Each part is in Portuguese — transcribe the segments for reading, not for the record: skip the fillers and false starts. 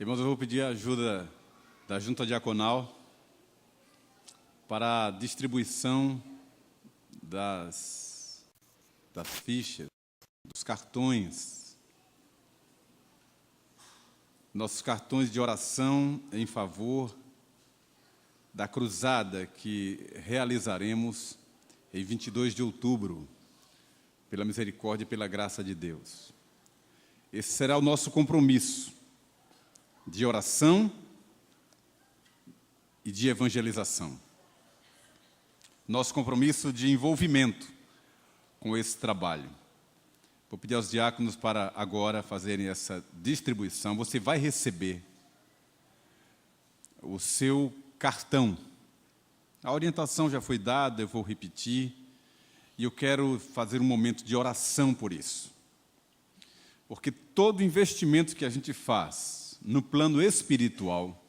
Irmãos, eu vou pedir a ajuda da Junta Diaconal para a distribuição das fichas, dos cartões, nossos cartões de oração em favor da cruzada que realizaremos em 22 de outubro, pela misericórdia e pela graça de Deus. Esse será o nosso compromisso de oração e de evangelização. Nosso compromisso de envolvimento com esse trabalho. Vou pedir aos diáconos para agora fazerem essa distribuição. Você vai receber o seu cartão. A orientação já foi dada, eu vou repetir, e eu quero fazer um momento de oração por isso. Porque todo investimento que a gente faz no plano espiritual,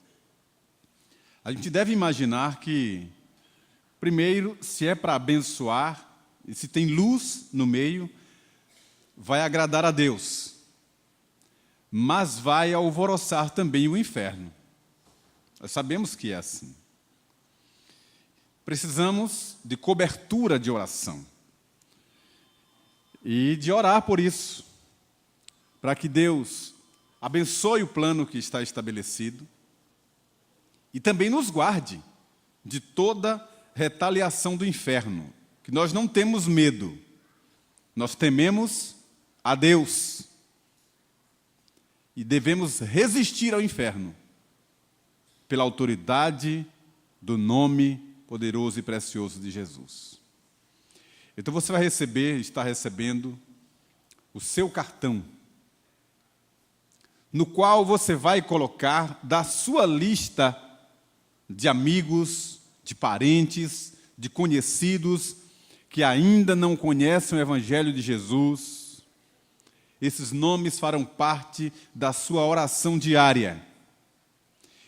a gente deve imaginar que, primeiro, se é para abençoar, e se tem luz no meio, vai agradar a Deus, mas vai alvoroçar também o inferno. Nós sabemos que é assim. Precisamos de cobertura de oração e de orar por isso, para que Deus abençoe o plano que está estabelecido e também nos guarde de toda retaliação do inferno, que nós não temos medo, nós tememos a Deus e devemos resistir ao inferno pela autoridade do nome poderoso e precioso de Jesus. Então você vai está recebendo o seu cartão, no qual você vai colocar da sua lista de amigos, de parentes, de conhecidos que ainda não conhecem o Evangelho de Jesus. Esses nomes farão parte da sua oração diária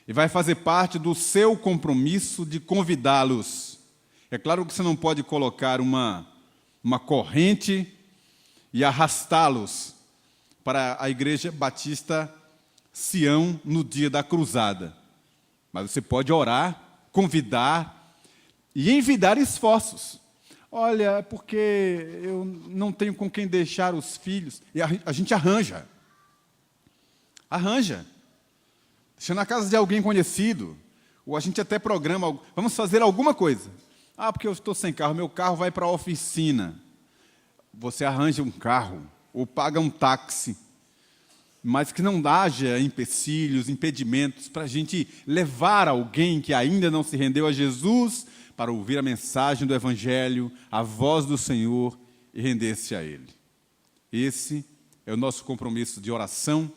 e vai fazer parte do seu compromisso de convidá-los. É claro que você não pode colocar uma corrente e arrastá-los para a Igreja Batista Sião no dia da cruzada. Mas você pode orar, convidar e envidar esforços. Olha, porque eu não tenho com quem deixar os filhos. E a gente arranja. Deixa na casa de alguém conhecido. Ou a gente até programa, vamos fazer alguma coisa. Ah, porque eu estou sem carro, meu carro vai para a oficina. Você arranja um carro ou paga um táxi, mas que não haja empecilhos, impedimentos para a gente levar alguém que ainda não se rendeu a Jesus para ouvir a mensagem do Evangelho, a voz do Senhor e render-se a Ele. Esse é o nosso compromisso de oração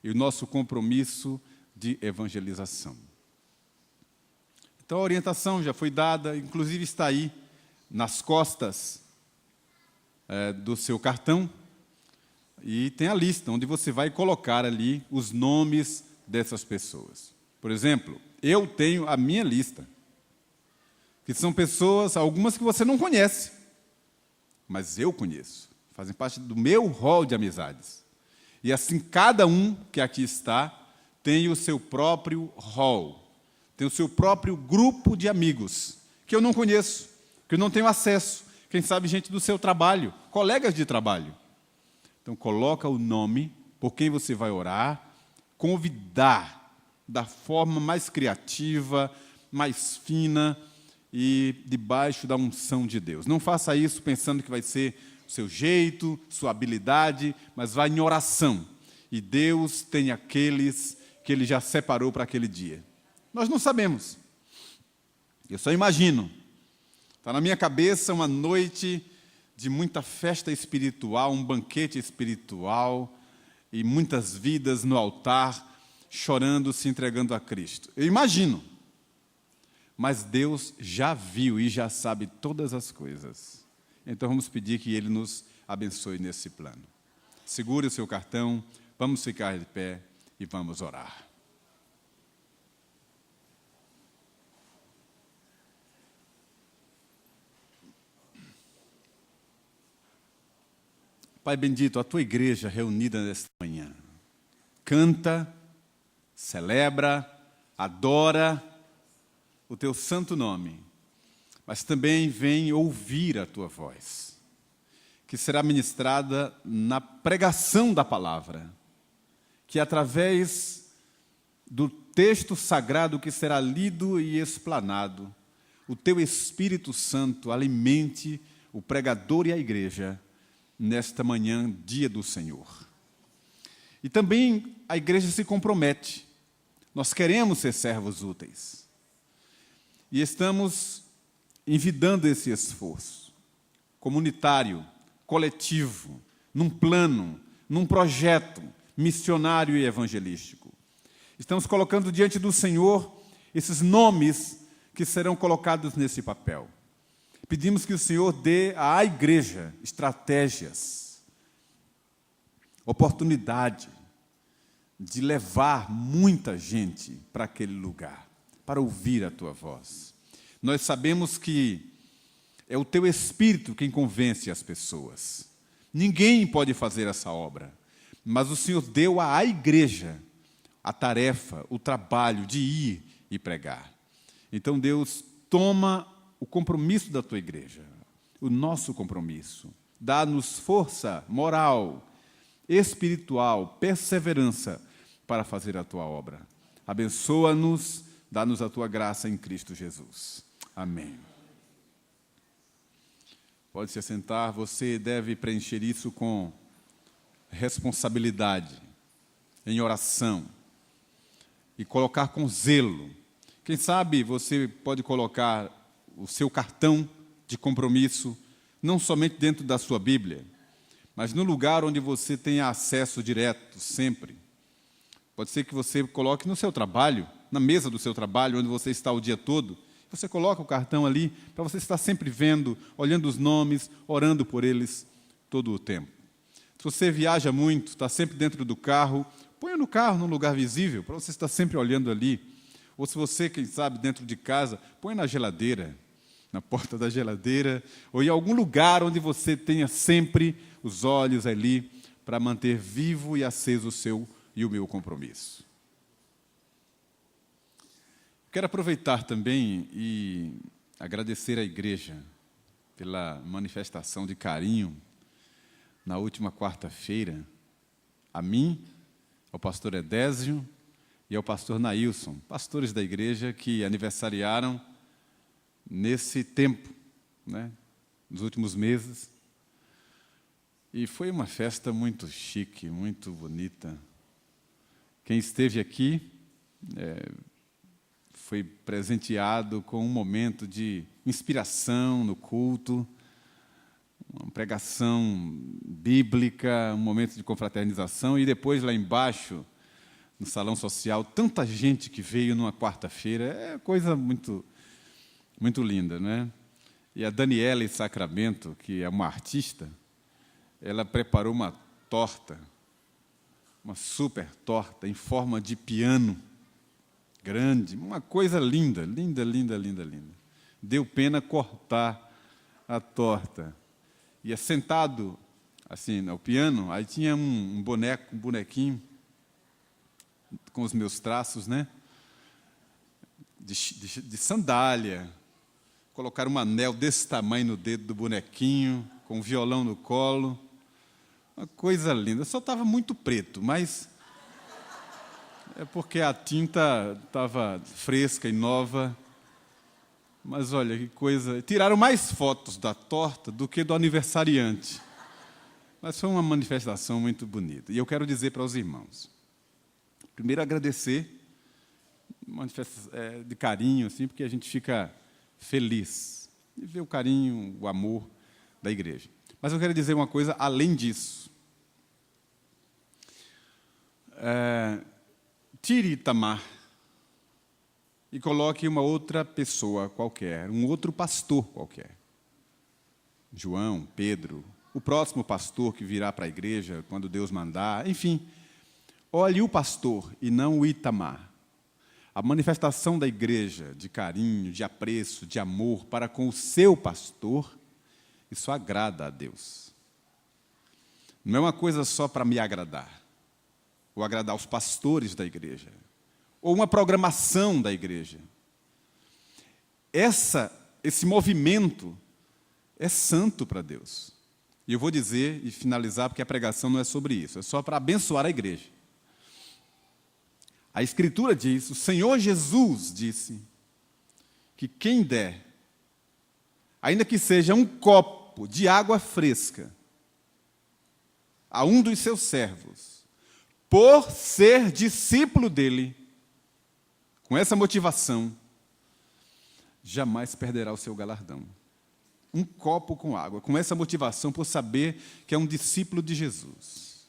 e o nosso compromisso de evangelização. Então a orientação já foi dada, inclusive está aí nas costas do seu cartão, e tem a lista onde você vai colocar ali os nomes dessas pessoas. Por exemplo, eu tenho a minha lista, que são pessoas, algumas que você não conhece, mas eu conheço, fazem parte do meu rol de amizades. E assim, cada um que aqui está tem o seu próprio rol, tem o seu próprio grupo de amigos, que eu não conheço, que eu não tenho acesso, quem sabe gente do seu trabalho, colegas de trabalho. Então, coloca o nome por quem você vai orar, convidar da forma mais criativa, mais fina e debaixo da unção de Deus. Não faça isso pensando que vai ser o seu jeito, sua habilidade, mas vá em oração. E Deus tem aqueles que Ele já separou para aquele dia. Nós não sabemos. Eu só imagino. Está na minha cabeça uma noite de muita festa espiritual, um banquete espiritual e muitas vidas no altar, chorando, se entregando a Cristo. Eu imagino. Mas Deus já viu e já sabe todas as coisas. Então vamos pedir que Ele nos abençoe nesse plano. Segure o seu cartão, vamos ficar de pé e vamos orar. Pai bendito, a Tua igreja reunida nesta manhã, canta, celebra, adora o teu santo nome, mas também vem ouvir a tua voz, que será ministrada na pregação da palavra, que através do texto sagrado que será lido e explanado, o teu Espírito Santo alimente o pregador e a igreja nesta manhã, dia do Senhor. E também a igreja se compromete. Nós queremos ser servos úteis. E estamos envidando esse esforço comunitário, coletivo, num plano, num projeto missionário e evangelístico. Estamos colocando diante do Senhor esses nomes que serão colocados nesse papel. Pedimos que o Senhor dê à igreja estratégias, oportunidade de levar muita gente para aquele lugar, para ouvir a tua voz. Nós sabemos que é o teu Espírito quem convence as pessoas. Ninguém pode fazer essa obra, mas o Senhor deu à igreja a tarefa, o trabalho de ir e pregar. Então, Deus, toma o compromisso da tua igreja, o nosso compromisso. Dá-nos força moral, espiritual, perseverança para fazer a tua obra. Abençoa-nos, dá-nos a tua graça em Cristo Jesus. Amém. Pode se assentar, você deve preencher isso com responsabilidade, em oração, e colocar com zelo. Quem sabe você pode colocar o seu cartão de compromisso, não somente dentro da sua Bíblia, mas no lugar onde você tenha acesso direto, sempre. Pode ser que você coloque no seu trabalho, na mesa do seu trabalho, onde você está o dia todo. Você coloca o cartão ali, para você estar sempre vendo, olhando os nomes, orando por eles todo o tempo. Se você viaja muito, está sempre dentro do carro, ponha no carro, num lugar visível, para você estar sempre olhando ali. Ou se você, quem sabe, dentro de casa, põe na geladeira, na porta da geladeira, ou em algum lugar onde você tenha sempre os olhos ali, para manter vivo e aceso o seu e o meu compromisso. Quero aproveitar também e agradecer à igreja pela manifestação de carinho na última quarta-feira, a mim, ao pastor Edésio e ao pastor Nailson, pastores da igreja que aniversariaram nesse tempo, né, nos últimos meses. E foi uma festa muito chique, muito bonita. Quem esteve aqui foi presenteado com um momento de inspiração no culto, uma pregação bíblica, um momento de confraternização, e depois lá embaixo, no salão social, tanta gente que veio numa quarta-feira, é coisa muito, muito linda, né? E a Daniela Sacramento, que é uma artista, ela preparou uma torta, uma super torta em forma de piano, grande, uma coisa linda, linda, linda, linda, linda. Deu pena cortar a torta. E sentado assim no piano, aí tinha um bonequinho com os meus traços, né? De sandália. Colocaram um anel desse tamanho no dedo do bonequinho, com um violão no colo. Uma coisa linda. Só estava muito preto, mas é porque a tinta estava fresca e nova. Mas olha que coisa. Tiraram mais fotos da torta do que do aniversariante. Mas foi uma manifestação muito bonita. E eu quero dizer para os irmãos, primeiro agradecer, manifestação de carinho, assim, porque a gente fica feliz de ver o carinho, o amor da igreja. Mas eu quero dizer uma coisa além disso. Tire Itamar e coloque uma outra pessoa qualquer, um outro pastor qualquer. João, Pedro, o próximo pastor que virá para a igreja quando Deus mandar, enfim. Olhe o pastor e não o Itamar. A manifestação da igreja de carinho, de apreço, de amor para com o seu pastor, isso agrada a Deus. Não é uma coisa só para me agradar, ou agradar os pastores da igreja. ou uma programação da igreja. Esse movimento é santo para Deus. E eu vou dizer e finalizar, porque a pregação não é sobre isso, é só para abençoar a igreja. A Escritura diz, o Senhor Jesus disse, que quem der, ainda que seja um copo de água fresca, a um dos seus servos, por ser discípulo dele, com essa motivação, jamais perderá o seu galardão. Um copo com água, com essa motivação, por saber que é um discípulo de Jesus.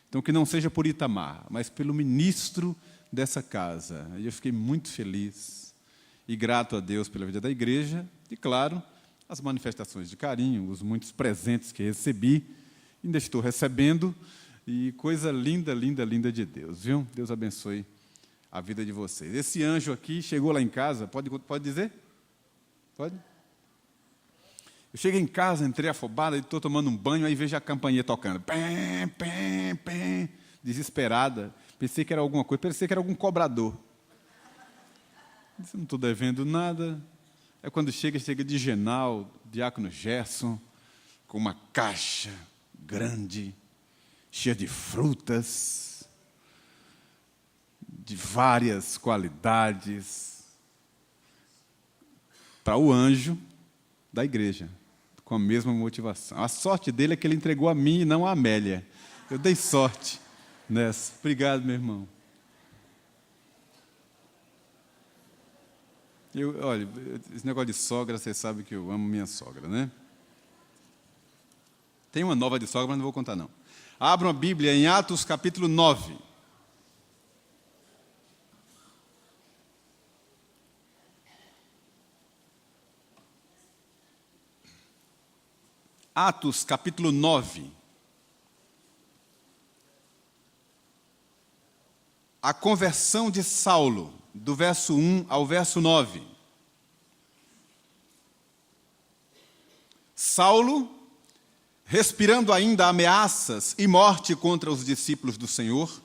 Então, que não seja por Itamar, mas pelo ministro dessa casa. E eu fiquei muito feliz e grato a Deus pela vida da igreja e, claro, as manifestações de carinho, os muitos presentes que recebi, ainda estou recebendo, e coisa linda, linda, linda de Deus, viu? Deus abençoe a vida de vocês. Esse anjo aqui chegou lá em casa, pode dizer? Pode? Eu cheguei em casa, entrei afobado, estou tomando um banho, aí vejo a campainha tocando. Pém, pém, pém, desesperada. Pensei que era alguma coisa, pensei que era algum cobrador. Disse, não estou devendo nada. É quando chega de Genal, diácono Gerson, com uma caixa grande, cheia de frutas, de várias qualidades, para o anjo da igreja, com a mesma motivação. A sorte dele é que ele entregou a mim e não a Amélia. Eu dei sorte nessa. Obrigado, meu irmão. Olha, esse negócio de sogra, vocês sabem que eu amo minha sogra, né? Tem uma nova de sogra, mas não vou contar, não. Abram a Bíblia em Atos, capítulo 9. Atos, capítulo 9. A conversão de Saulo, do verso 1 ao verso 9. Saulo, respirando ainda ameaças e morte contra os discípulos do Senhor,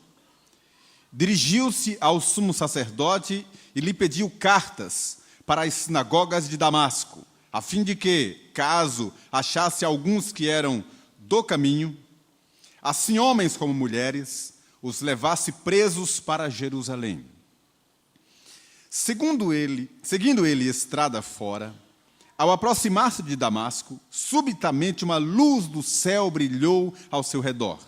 dirigiu-se ao sumo sacerdote e lhe pediu cartas para as sinagogas de Damasco, a fim de que, caso achasse alguns que eram do caminho, assim homens como mulheres, os levasse presos para Jerusalém. Seguindo ele estrada fora, ao aproximar-se de Damasco, subitamente uma luz do céu brilhou ao seu redor.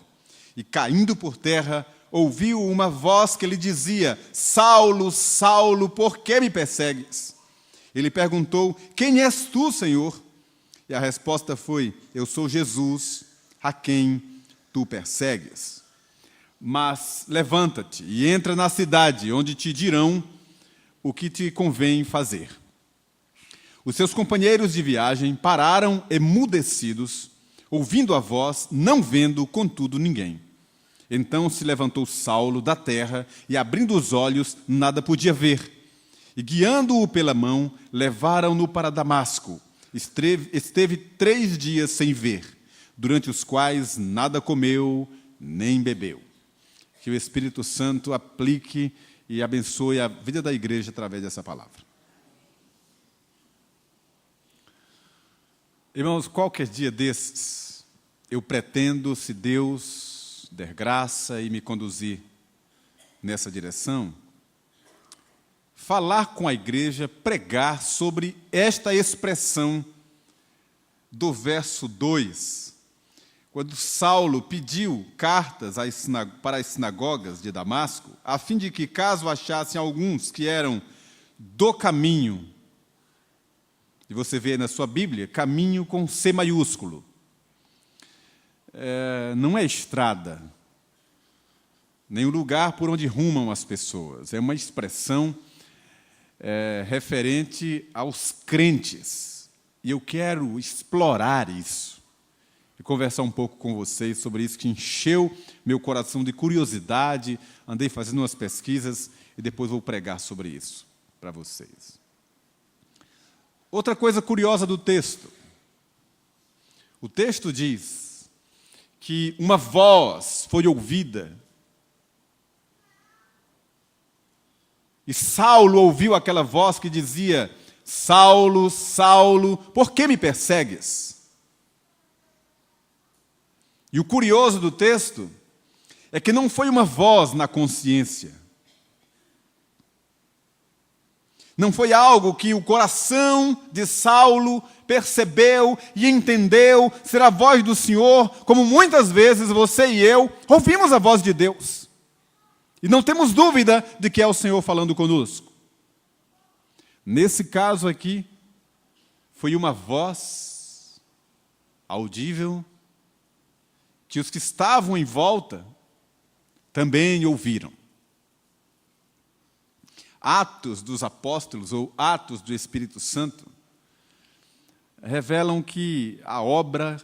E caindo por terra, ouviu uma voz que lhe dizia, Saulo, Saulo, por que me persegues? Ele perguntou, quem és tu, Senhor? E a resposta foi, eu sou Jesus, a quem tu persegues. Mas levanta-te e entra na cidade, onde te dirão o que te convém fazer. Os seus companheiros de viagem pararam emudecidos, ouvindo a voz, não vendo, contudo, ninguém. Então se levantou Saulo da terra e, abrindo os olhos, nada podia ver. E, guiando-o pela mão, levaram-no para Damasco. Esteve 3 dias sem ver, durante os quais nada comeu nem bebeu. Que o Espírito Santo aplique e abençoe a vida da igreja através dessa palavra. Irmãos, qualquer dia desses, eu pretendo, se Deus der graça e me conduzir nessa direção, falar com a igreja, pregar sobre esta expressão do verso 2, quando Saulo pediu cartas para as sinagogas de Damasco, a fim de que, caso achassem alguns que eram do caminho, e você vê na sua Bíblia, caminho com C maiúsculo, não é estrada, nem o lugar por onde rumam as pessoas, é uma expressão referente aos crentes, e eu quero explorar isso, e conversar um pouco com vocês sobre isso, que encheu meu coração de curiosidade, andei fazendo umas pesquisas, e depois vou pregar sobre isso para vocês. Outra coisa curiosa do texto. O texto diz que uma voz foi ouvida E Saulo ouviu aquela voz que dizia: Saulo, Saulo, por que me persegues? E o curioso do texto é que não foi uma voz na consciência. Não foi algo que o coração de Saulo percebeu e entendeu ser a voz do Senhor, como muitas vezes você e eu ouvimos a voz de Deus. E não temos dúvida de que é o Senhor falando conosco. Nesse caso aqui, foi uma voz audível que os que estavam em volta também ouviram. Atos dos Apóstolos, ou Atos do Espírito Santo, revelam que a obra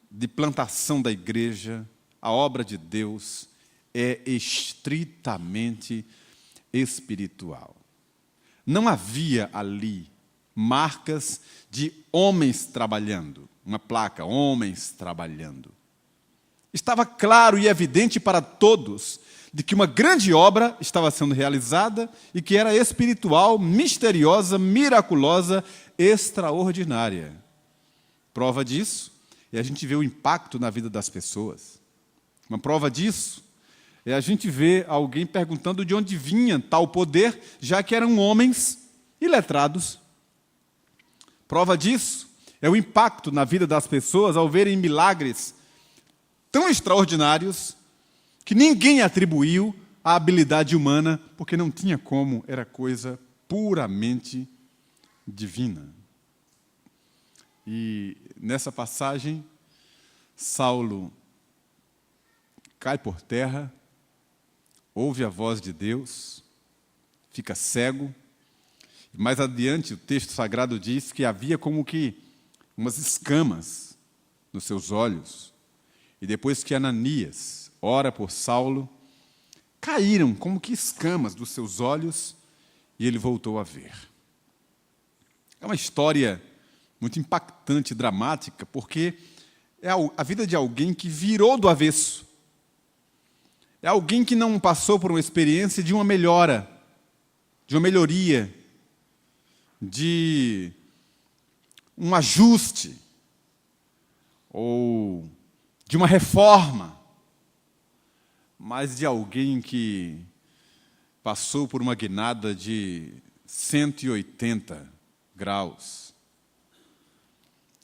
de plantação da igreja, a obra de Deus, é estritamente espiritual. Não havia ali marcas de homens trabalhando, uma placa, homens trabalhando. Estava claro e evidente para todos de que uma grande obra estava sendo realizada e que era espiritual, misteriosa, miraculosa, extraordinária. Prova disso é a gente ver o impacto na vida das pessoas. Uma prova disso é a gente ver alguém perguntando de onde vinha tal poder, já que eram homens iletrados. Prova disso é o impacto na vida das pessoas ao verem milagres tão extraordinários que ninguém atribuiu à habilidade humana, porque não tinha como, era coisa puramente divina. E nessa passagem, Saulo cai por terra, ouve a voz de Deus, fica cego. Mais adiante, o texto sagrado diz que havia como que umas escamas nos seus olhos. E depois que Ananias ora por Saulo, caíram como que escamas dos seus olhos e ele voltou a ver. É uma história muito impactante, dramática, porque é a vida de alguém que virou do avesso. É alguém que não passou por uma experiência de uma melhora, de uma melhoria, de um ajuste, ou de uma reforma, mas de alguém que passou por uma guinada de 180 graus,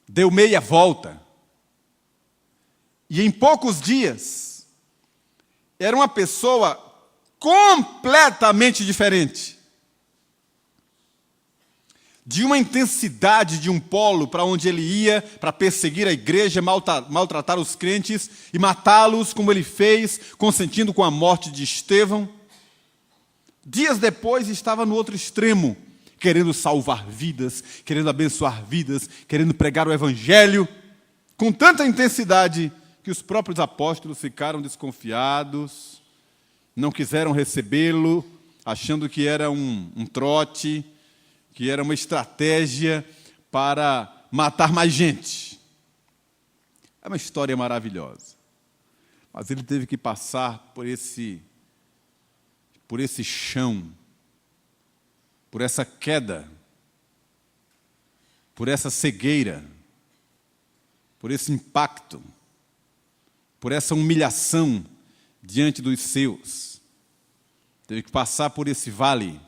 deu meia volta, e em poucos dias, era uma pessoa completamente diferente. De uma intensidade de um polo para onde ele ia, para perseguir a igreja, maltratar os crentes e matá-los, como ele fez, consentindo com a morte de Estevão. Dias depois estava no outro extremo, querendo salvar vidas, querendo abençoar vidas, querendo pregar o evangelho, com tanta intensidade que os próprios apóstolos ficaram desconfiados, não quiseram recebê-lo, achando que era um trote, que era uma estratégia para matar mais gente. É uma história maravilhosa. Mas ele teve que passar por esse chão, por essa queda, por essa cegueira, por esse impacto, por essa humilhação diante dos seus. Teve que passar por esse vale.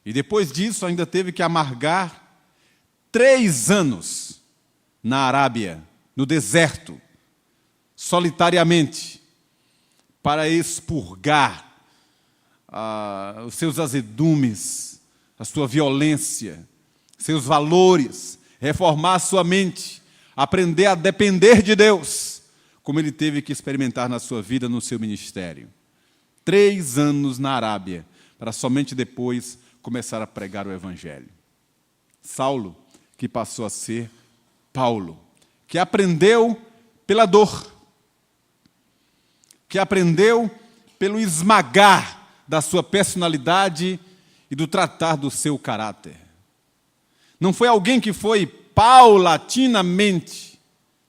E depois disso ainda teve que amargar 3 anos na Arábia, no deserto, solitariamente, para expurgar os seus azedumes, a sua violência, seus valores, reformar sua mente, aprender a depender de Deus, como ele teve que experimentar na sua vida, no seu ministério. 3 anos na Arábia, para somente depois começar a pregar o evangelho. Saulo, que passou a ser Paulo, que aprendeu pela dor, que aprendeu pelo esmagar da sua personalidade e do tratar do seu caráter. Não foi alguém que foi paulatinamente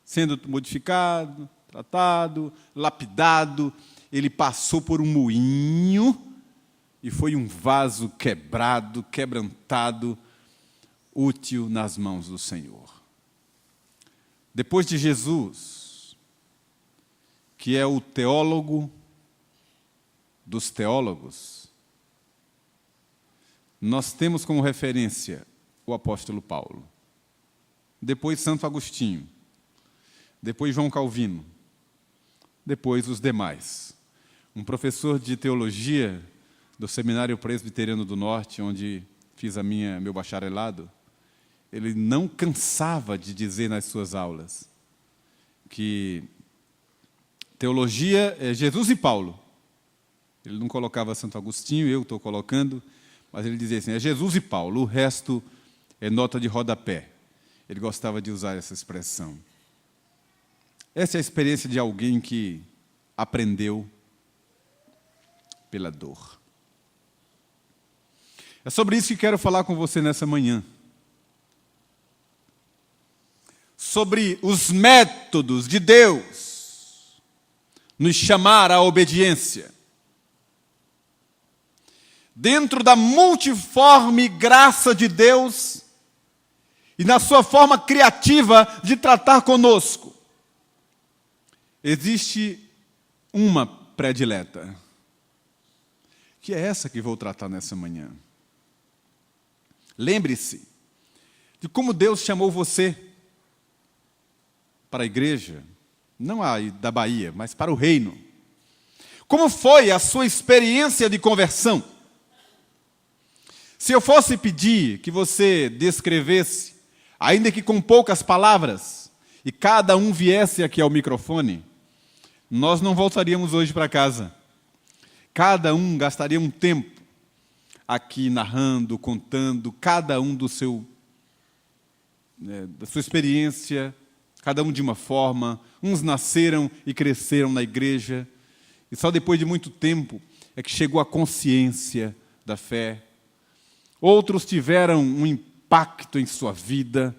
sendo modificado, tratado, lapidado. Ele passou por um moinho e foi um vaso quebrado, quebrantado, útil nas mãos do Senhor. Depois de Jesus, que é o teólogo dos teólogos, nós temos como referência o apóstolo Paulo, depois Santo Agostinho, depois João Calvino, depois os demais. Um professor de teologia do Seminário Presbiteriano do Norte, onde fiz meu bacharelado, ele não cansava de dizer nas suas aulas que teologia é Jesus e Paulo. Ele não colocava Santo Agostinho, eu estou colocando, mas ele dizia assim, é Jesus e Paulo, o resto é nota de rodapé. Ele gostava de usar essa expressão. Essa é a experiência de alguém que aprendeu pela dor. É sobre isso que quero falar com você nessa manhã. Sobre os métodos de Deus nos chamar à obediência. Dentro da multiforme graça de Deus e na sua forma criativa de tratar conosco, existe uma predileta, que é essa que vou tratar nessa manhã. Lembre-se de como Deus chamou você para a igreja, não a da Bahia, mas para o reino. Como foi a sua experiência de conversão? Se eu fosse pedir que você descrevesse, ainda que com poucas palavras, e cada um viesse aqui ao microfone, nós não voltaríamos hoje para casa. Cada um gastaria um tempo aqui narrando, contando, cada um da sua experiência, cada um de uma forma. Uns nasceram e cresceram na igreja, e só depois de muito tempo é que chegou a consciência da fé. Outros tiveram um impacto em sua vida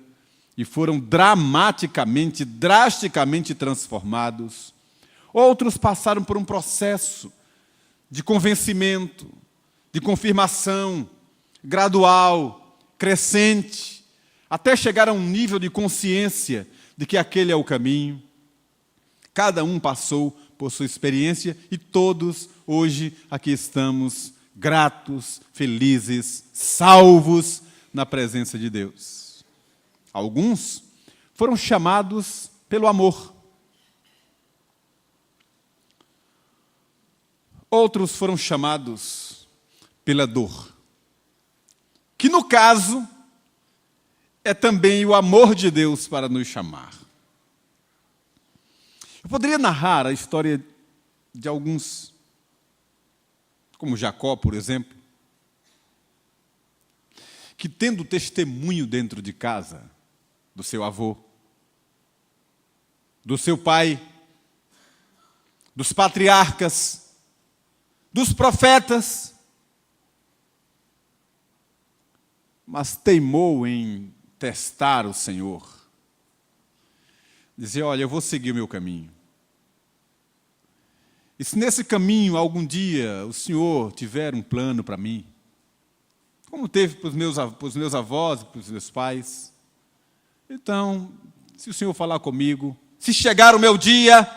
e foram drasticamente transformados. Outros passaram por um processo de convencimento, de confirmação, gradual, crescente, até chegar a um nível de consciência de que aquele é o caminho. Cada um passou por sua experiência e todos hoje aqui estamos gratos, felizes, salvos na presença de Deus. Alguns foram chamados pelo amor. Outros foram chamados pela dor, que no caso é também o amor de Deus para nos chamar. Eu poderia narrar a história de alguns, como Jacó, por exemplo, que tendo testemunho dentro de casa do seu avô, do seu pai, dos patriarcas, dos profetas, mas teimou em testar o Senhor. Dizer, olha, eu vou seguir o meu caminho. E se nesse caminho, algum dia, o Senhor tiver um plano para mim, como teve para os meus avós e para os meus pais, então, se o Senhor falar comigo, se chegar o meu dia,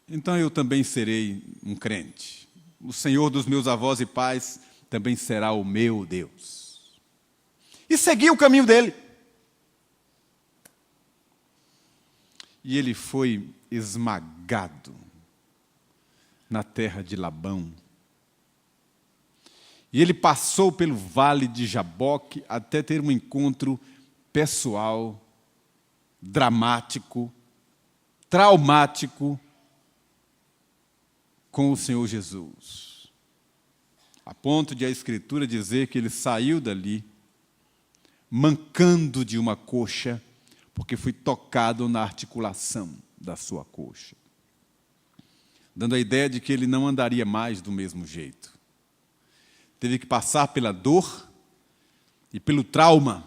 então eu também serei um crente. O Senhor dos meus avós e pais também será o meu Deus. E segui o caminho dele. E ele foi esmagado na terra de Labão. E ele passou pelo vale de Jaboque até ter um encontro pessoal, dramático, traumático com o Senhor Jesus. A ponto de a Escritura dizer que ele saiu dali mancando de uma coxa, porque foi tocado na articulação da sua coxa, dando a ideia de que ele não andaria mais do mesmo jeito. Teve que passar pela dor e pelo trauma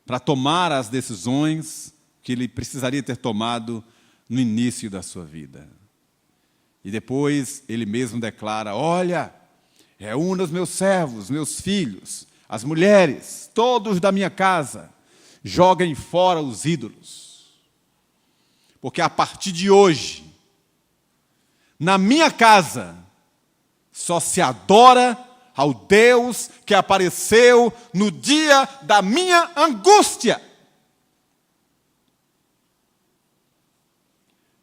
para tomar as decisões que ele precisaria ter tomado no início da sua vida. E depois ele mesmo declara: olha, reúna os meus servos, meus filhos, as mulheres, todos da minha casa, joguem fora os ídolos. Porque a partir de hoje, na minha casa, só se adora ao Deus que apareceu no dia da minha angústia.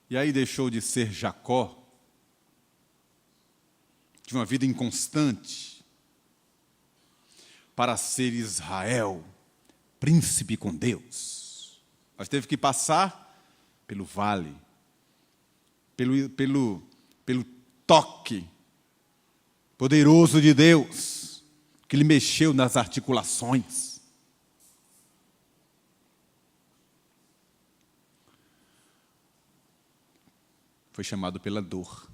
E aí deixou de ser Jacó, de uma vida inconstante, para ser Israel, príncipe com Deus. Mas teve que passar pelo vale, pelo toque poderoso de Deus, que lhe mexeu nas articulações. Foi chamado pela dor.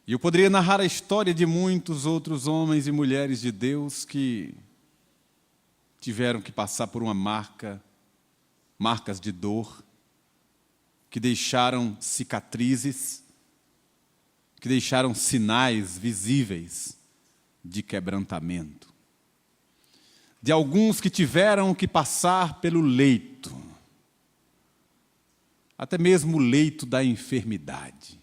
E eu poderia narrar a história de muitos outros homens e mulheres de Deus que tiveram que passar por marcas de dor, que deixaram cicatrizes, que deixaram sinais visíveis de quebrantamento. De alguns que tiveram que passar pelo leito, até mesmo o leito da enfermidade.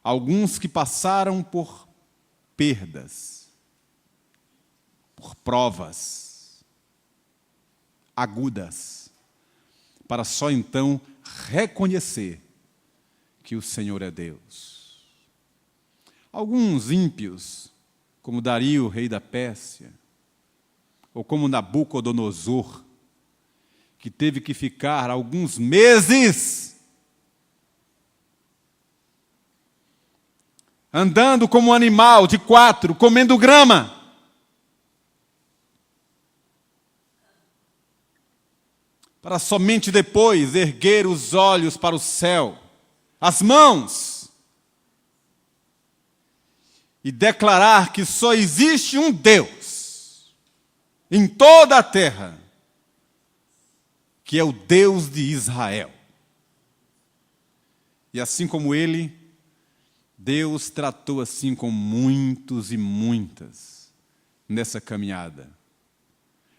Alguns que passaram por perdas, por provas agudas, para só então reconhecer que o Senhor é Deus. Alguns ímpios, como Dario, rei da Pérsia, ou como Nabucodonosor, que teve que ficar alguns meses andando como um animal de 4, comendo grama, para somente depois erguer os olhos para o céu, as mãos, e declarar que só existe um Deus em toda a terra, que é o Deus de Israel. E assim como ele, Deus tratou assim com muitos e muitas nessa caminhada.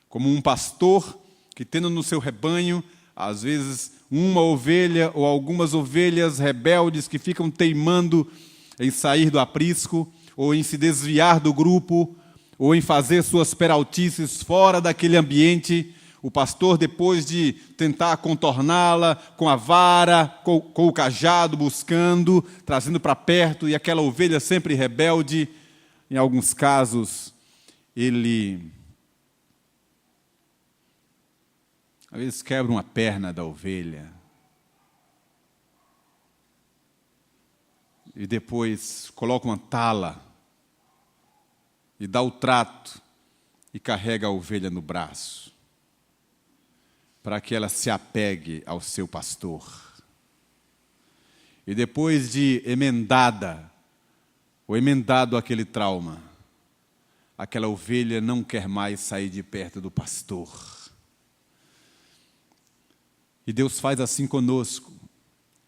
Como um pastor que, tendo no seu rebanho, às vezes, uma ovelha ou algumas ovelhas rebeldes que ficam teimando em sair do aprisco, ou em se desviar do grupo, ou em fazer suas peraltices fora daquele ambiente, o pastor, depois de tentar contorná-la com a vara, com o cajado, buscando, trazendo para perto, e aquela ovelha sempre rebelde, em alguns casos, ele às vezes quebra uma perna da ovelha, e depois coloca uma tala, e dá o trato, e carrega a ovelha no braço, para que ela se apegue ao seu pastor. E depois de emendado aquele trauma, aquela ovelha não quer mais sair de perto do pastor. E Deus faz assim conosco.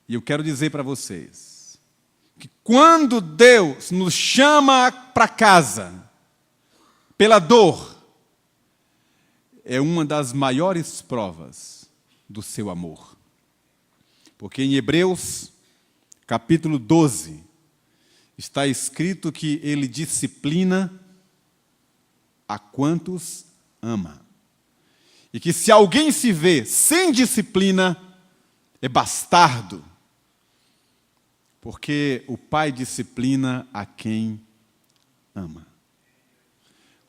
E eu quero dizer para vocês, que quando Deus nos chama para casa, pela dor, é uma das maiores provas do seu amor. Porque em Hebreus, capítulo 12, está escrito que ele disciplina a quantos ama. E que se alguém se vê sem disciplina, é bastardo. Porque o Pai disciplina a quem ama.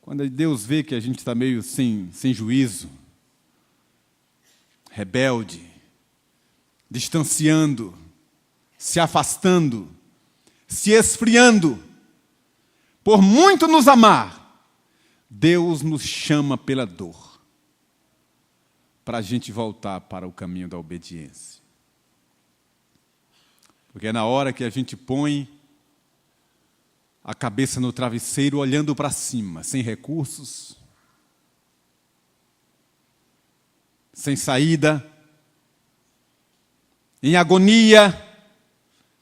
Quando Deus vê que a gente está meio sem juízo, rebelde, distanciando, se afastando, se esfriando, por muito nos amar, Deus nos chama pela dor, para a gente voltar para o caminho da obediência. Porque é na hora que a gente põe a cabeça no travesseiro, olhando para cima, sem recursos, sem saída, em agonia,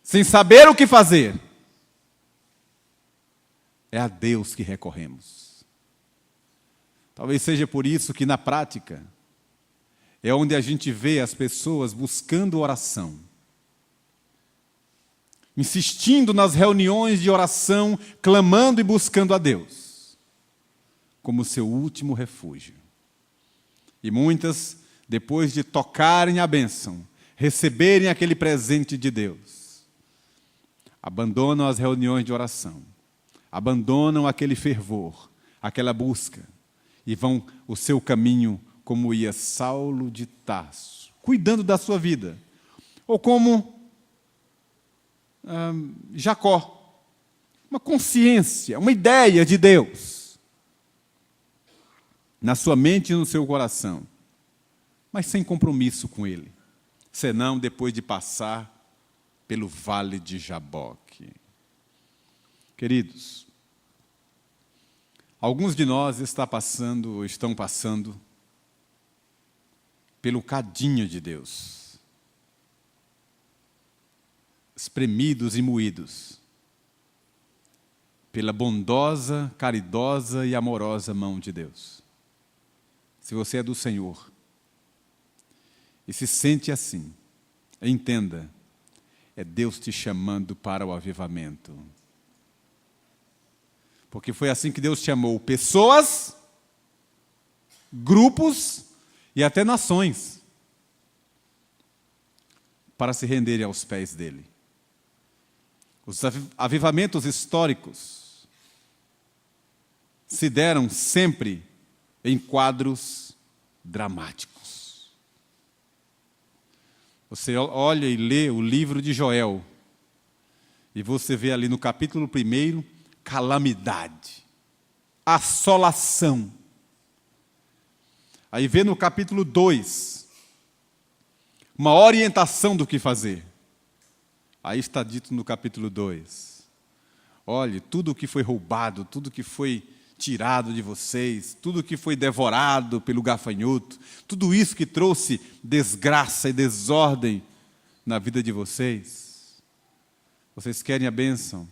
sem saber o que fazer, é a Deus que recorremos. Talvez seja por isso que, na prática, é onde a gente vê as pessoas buscando oração, insistindo nas reuniões de oração, clamando e buscando a Deus como seu último refúgio. E muitas, depois de tocarem a bênção, receberem aquele presente de Deus, abandonam as reuniões de oração, abandonam aquele fervor, aquela busca, e vão o seu caminho como ia Saulo de Tarso, cuidando da sua vida, ou como Jacó, uma consciência, uma ideia de Deus na sua mente e no seu coração, mas sem compromisso com Ele, senão depois de passar pelo vale de Jaboque. Queridos, alguns de nós estão passando pelo cadinho de Deus, espremidos e moídos pela bondosa, caridosa e amorosa mão de Deus. Se você é do Senhor e se sente assim, entenda, é Deus te chamando para o avivamento. Porque foi assim que Deus chamou pessoas, grupos e até nações para se renderem aos pés dele. Os avivamentos históricos se deram sempre em quadros dramáticos. Você olha e lê o livro de Joel, e você vê ali no capítulo 1, calamidade, assolação. Aí vê no capítulo 2, uma orientação do que fazer. Aí está dito no capítulo 2, olhe, tudo o que foi roubado, tudo que foi tirado de vocês, tudo que foi devorado pelo gafanhoto, tudo isso que trouxe desgraça e desordem na vida de vocês. Vocês querem a bênção?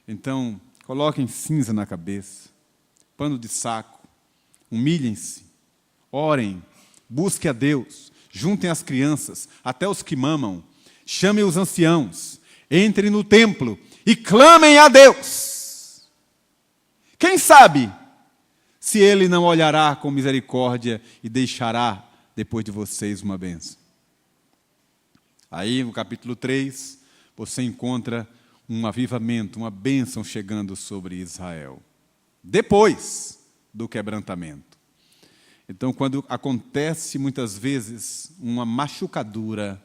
Então, coloquem cinza na cabeça, pano de saco, humilhem-se, orem, busquem a Deus, juntem as crianças, até os que mamam, chamem os anciãos, entrem no templo e clamem a Deus. Quem sabe se Ele não olhará com misericórdia e deixará depois de vocês uma bênção. Aí no capítulo 3, você encontra um avivamento, uma bênção chegando sobre Israel, depois do quebrantamento. Então, quando acontece muitas vezes uma machucadura,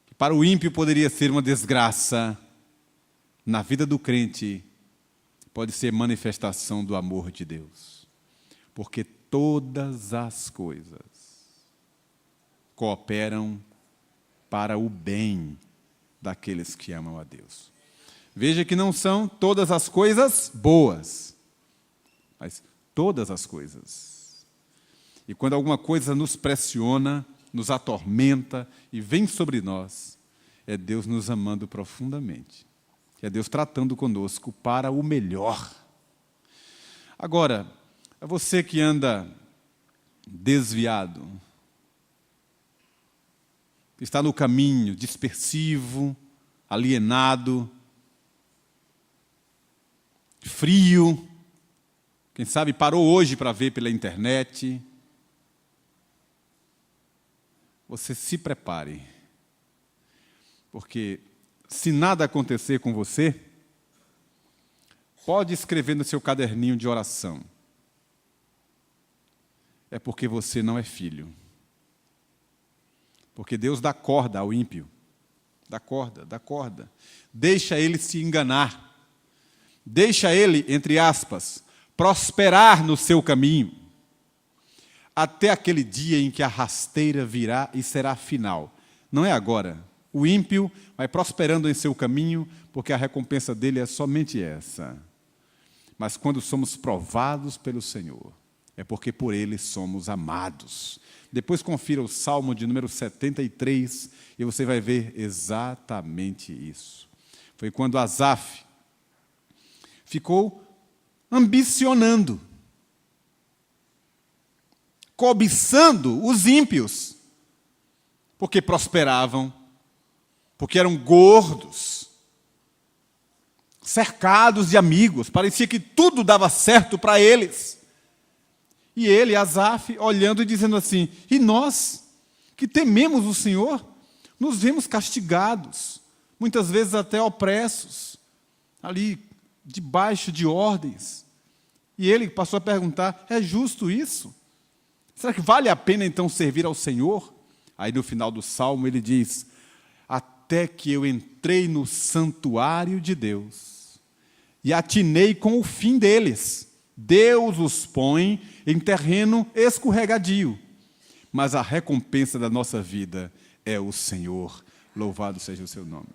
que para o ímpio poderia ser uma desgraça, na vida do crente pode ser manifestação do amor de Deus. Porque todas as coisas cooperam para o bem daqueles que amam a Deus. Veja que não são todas as coisas boas, mas todas as coisas. E quando alguma coisa nos pressiona, nos atormenta e vem sobre nós, é Deus nos amando profundamente. É Deus tratando conosco para o melhor. Agora, é você que anda desviado, está no caminho, dispersivo, alienado, frio, quem sabe parou hoje para ver pela internet. Você se prepare, porque se nada acontecer com você, pode escrever no seu caderninho de oração. É porque você não é filho. Porque Deus dá corda ao ímpio. Dá corda, dá corda. Deixa ele se enganar. Deixa ele, entre aspas, prosperar no seu caminho, até aquele dia em que a rasteira virá e será final. Não é agora. O ímpio vai prosperando em seu caminho, porque a recompensa dele é somente essa. Mas quando somos provados pelo Senhor, é porque por Ele somos amados. Depois confira o Salmo de número 73 e você vai ver exatamente isso. Foi quando Asaf ficou ambicionando, cobiçando os ímpios, porque prosperavam, porque eram gordos, cercados de amigos, parecia que tudo dava certo para eles. E ele, Asaf, olhando e dizendo assim: e nós, que tememos o Senhor, nos vemos castigados, muitas vezes até opressos, ali debaixo de ordens. E ele passou a perguntar: é justo isso? Será que vale a pena então servir ao Senhor? Aí no final do Salmo ele diz: até que eu entrei no santuário de Deus e atinei com o fim deles. Deus os põe em terreno escorregadio, mas a recompensa da nossa vida é o Senhor. Louvado seja o seu nome.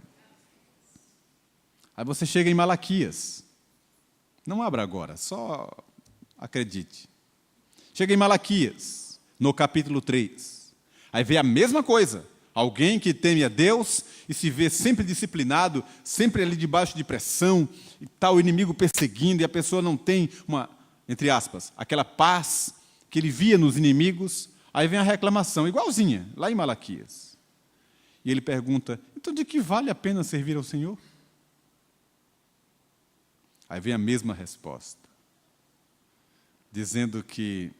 Aí você chega em Malaquias. Não abra agora, só acredite. Chega em Malaquias, no capítulo 3. Aí vê a mesma coisa. Alguém que teme a Deus e se vê sempre disciplinado, sempre ali debaixo de pressão, e está o inimigo perseguindo, e a pessoa não tem uma, entre aspas, aquela paz que ele via nos inimigos. Aí vem a reclamação, igualzinha, lá em Malaquias. E ele pergunta: então de que vale a pena servir ao Senhor? Aí vem a mesma resposta, dizendo que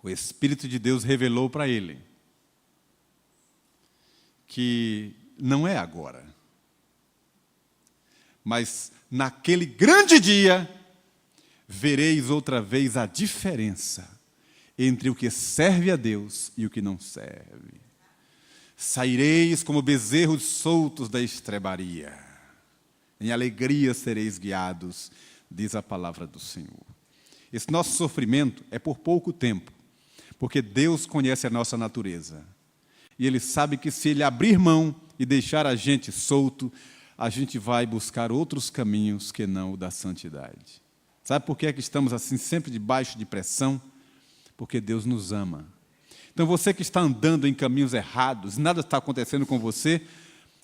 o Espírito de Deus revelou para ele que não é agora, mas naquele grande dia vereis outra vez a diferença entre o que serve a Deus e o que não serve. Saireis como bezerros soltos da estrebaria, em alegria sereis guiados, diz a palavra do Senhor. Esse nosso sofrimento é por pouco tempo, porque Deus conhece a nossa natureza. E Ele sabe que se Ele abrir mão e deixar a gente solto, a gente vai buscar outros caminhos que não o da santidade. Sabe por que é que estamos assim sempre debaixo de pressão? Porque Deus nos ama. Então você que está andando em caminhos errados, nada está acontecendo com você,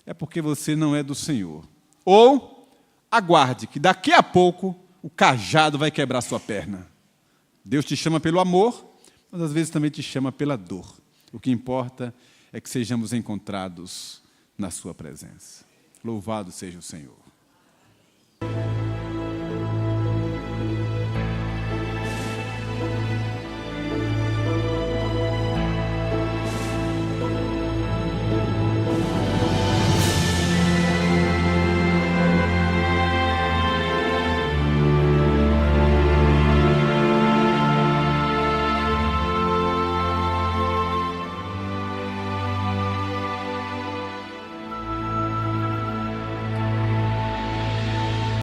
é porque você não é do Senhor. Ou aguarde que daqui a pouco o cajado vai quebrar sua perna. Deus te chama pelo amor, mas às vezes também te chama pela dor. O que importa é que sejamos encontrados na sua presença. Louvado seja o Senhor.